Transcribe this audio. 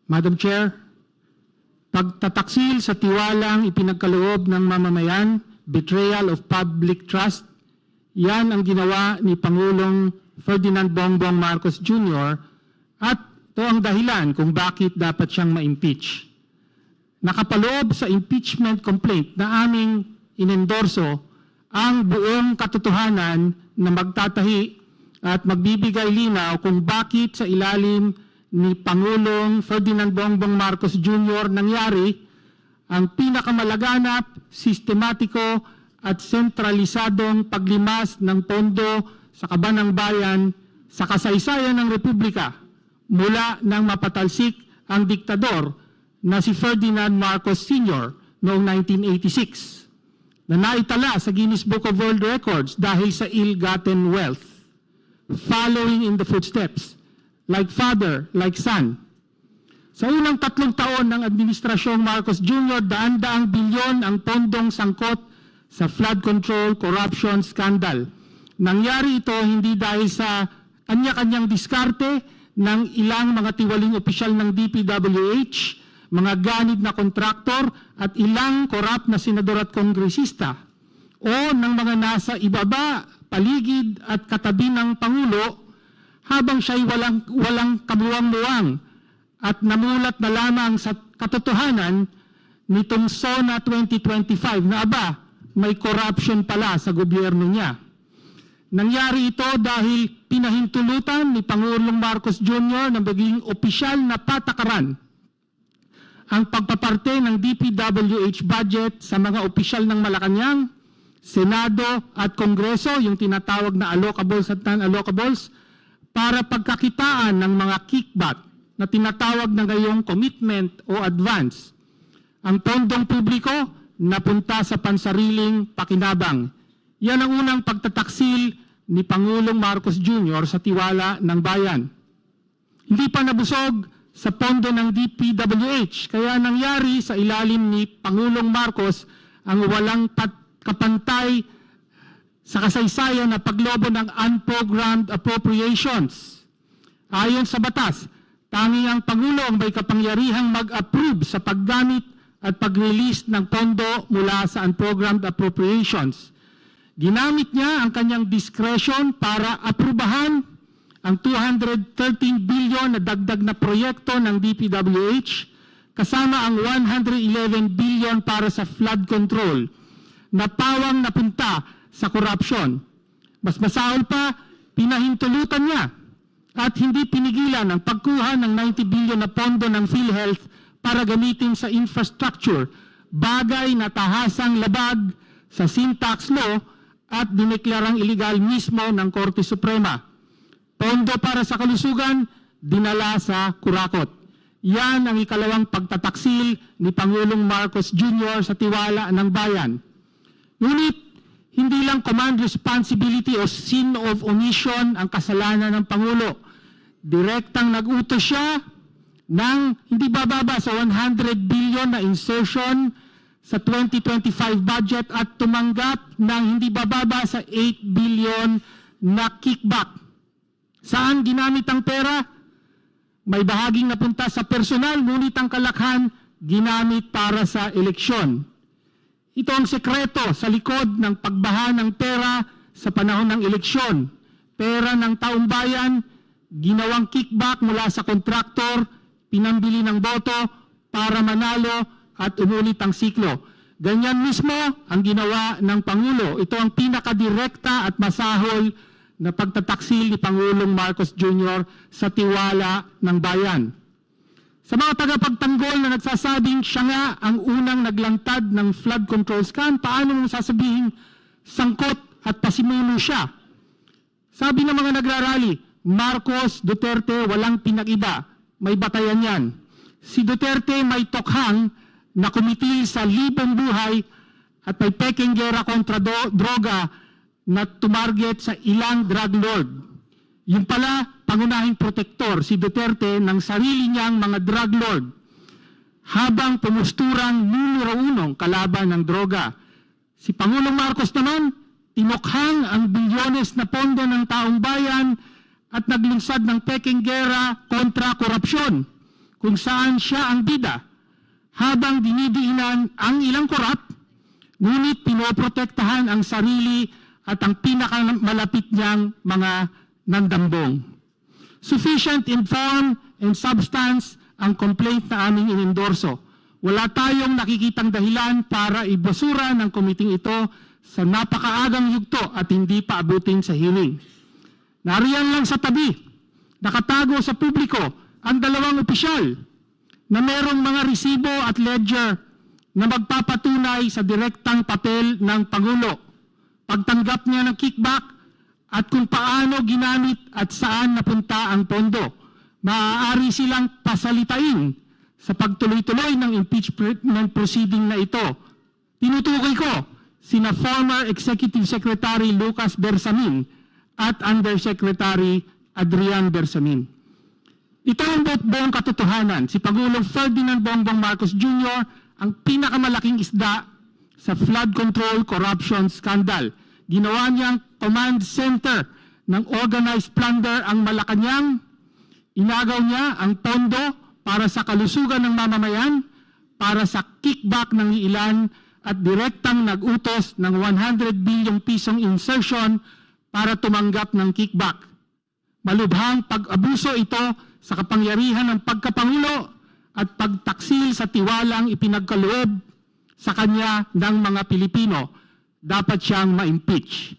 Madam Chair, pagtataksil sa tiwalang ipinagkaloob ng mamamayan, betrayal of public trust, yan ang ginawa ni Pangulong Ferdinand Bongbong Marcos Jr. at ito ang dahilan kung bakit dapat siyang ma-impeach. Nakapaloob sa impeachment complaint na aming inendorso ang buong katotohanan na magtatahi at magbibigay linaw kung bakit sa ilalim ni Pangulong Ferdinand Bongbong Marcos Jr. nangyari ang pinakamalaganap, sistematiko at sentralisadong paglimas ng pondo sa kaban ng bayan sa kasaysayan ng Republika mula nang mapatalsik ang diktador na si Ferdinand Marcos Sr. noong 1986 na naitala sa Guinness Book of World Records dahil sa ill-gotten wealth, following in the footsteps, like father, like son. Sa unang 3 taon ng Administrasyong Marcos Jr., daan-daang bilyon ang pondong sangkot sa flood control corruption scandal. Nangyari ito hindi dahil sa kanya-kanyang diskarte ng ilang mga tiwaling opisyal ng DPWH, mga ganid na kontraktor at ilang korap na senador at kongresista o ng mga nasa ibaba, paligid at katabi ng Pangulo habang siya'y walang kamuwang-muwang at namulat na lamang sa katotohanan nitong SONA 2025 na may corruption pala sa gobyerno niya. Nangyari ito dahil pinahintulutan ni Pangulong Marcos Jr. na maging opisyal na patakaran ang pagpaparte ng DPWH budget sa mga opisyal ng Malacanang, Senado at Kongreso, yung tinatawag na allocables at non-allocables, para pagkakitaan ng mga kickback na tinatawag na ngayong commitment o advance. Ang pondong publiko napunta sa pansariling pakinabang. Yan ang unang pagtataksil ni Pangulong Marcos Jr. sa tiwala ng bayan. Hindi pa nabusog sa pondo ng DPWH, kaya nangyari sa ilalim ni Pangulong Marcos ang walang kapantay sa kasaysayan na paglobo ng unprogrammed appropriations. Ayon sa batas, tanging ang Pangulo ang may kapangyarihang mag-approve sa paggamit at pag-release ng pondo mula sa unprogrammed appropriations. Ginamit niya ang kanyang discretion para aprubahan ang 213 billion na dagdag na proyekto ng DPWH kasama ang 111 billion para sa flood control na pawang napunta sa korupsyon. Mas masahol pa, pinahintulutan niya at hindi pinigilan ang pagkuha ng 90 billion na pondo ng PhilHealth para gamitin sa infrastructure, bagay na tahasang labag sa sin tax law at dineklarang iligal mismo ng Korte Suprema. Pondo para sa kalusugan, dinala sa kurakot. Yan ang ikalawang pagtataksil ni Pangulong Marcos Jr. sa tiwala ng bayan. Ngunit, hindi lang command responsibility o sin of omission ang kasalanan ng Pangulo. Direktang nag-utos siya ng hindi bababa sa 100 billion na insertion sa 2025 budget at tumanggap ng hindi bababa sa 8 billion na kickback. Saan ginamit ang pera? May bahaging napunta sa personal, ngunit ang kalakhan ginamit para sa eleksyon. Ito ang sekreto sa likod ng pagbaha ng pera sa panahon ng eleksyon. Pera ng taong bayan, ginawang kickback mula sa kontraktor, pinambili ng boto para manalo at umulit ang siklo. Ganyan mismo ang ginawa ng Pangulo. Ito ang pinakadirekta at masahol na pagtataksil ni Pangulong Marcos Jr. sa tiwala ng bayan. Sa mga tagapagtanggol na nagsasabing siya nga ang unang naglantad ng flood control scam, paano mong sasabihin sangkot at pasimuno siya? Sabi ng mga nagrarally, Marcos, Duterte, walang pinag-iba. May batayan yan. Si Duterte may tokhang na kumitil sa libong buhay at may peking gera kontra droga na tumarget sa ilang drug lord. Yung pala, pangunahing protektor si Duterte ng sarili niyang mga drug lord habang pumusturang numero 1 kalaban ng droga. Si Pangulong Marcos naman, tinokhang ang bilyones na pondo ng taong bayan at naglunsad ng peking gera kontra korupsyon. kung saan siya ang bida, habang dinidiinan ang ilang korap, ngunit pinoprotektahan ang sarili at ang pinakamalapit niyang mga nandambong. Sufficient in form and substance ang complaint na aming inendorso. Wala tayong nakikitang dahilan para ibasura ng komiting ito sa napakaagang yugto at hindi pa abutin sa hearing. Nariyan lang sa tabi, nakatago sa publiko ang dalawang opisyal na merong mga resibo at ledger na magpapatunay sa direktang papel ng Pangulo, pagtanggap niya ng kickback at kung paano ginamit at saan napunta ang pondo. Maaari silang pasalitain sa pagtuloy-tuloy ng impeachment proceeding na ito. Tinutukoy ko sina former Executive Secretary Lucas Bersamin at Undersecretary Adrian Bersamin. Ito ang buong katotohanan. Si Pangulong Ferdinand Bongbong Marcos Jr. ang pinakamalaking isda sa flood control corruption scandal. Ginawa niyang command center ng organized plunder ang Malacanang. Inagaw niya ang pondo para sa kalusugan ng mamamayan, para sa kickback ng ilan at direktang nag-utos ng 100 bilyong pisong insertion para tumanggap ng kickback. Malubhang pag-abuso ito sa kapangyarihan ng pagkapangulo at pagtaksil sa tiwalang ipinagkaloob sa kanya ng mga Pilipino. Dapat siyang ma-impeach.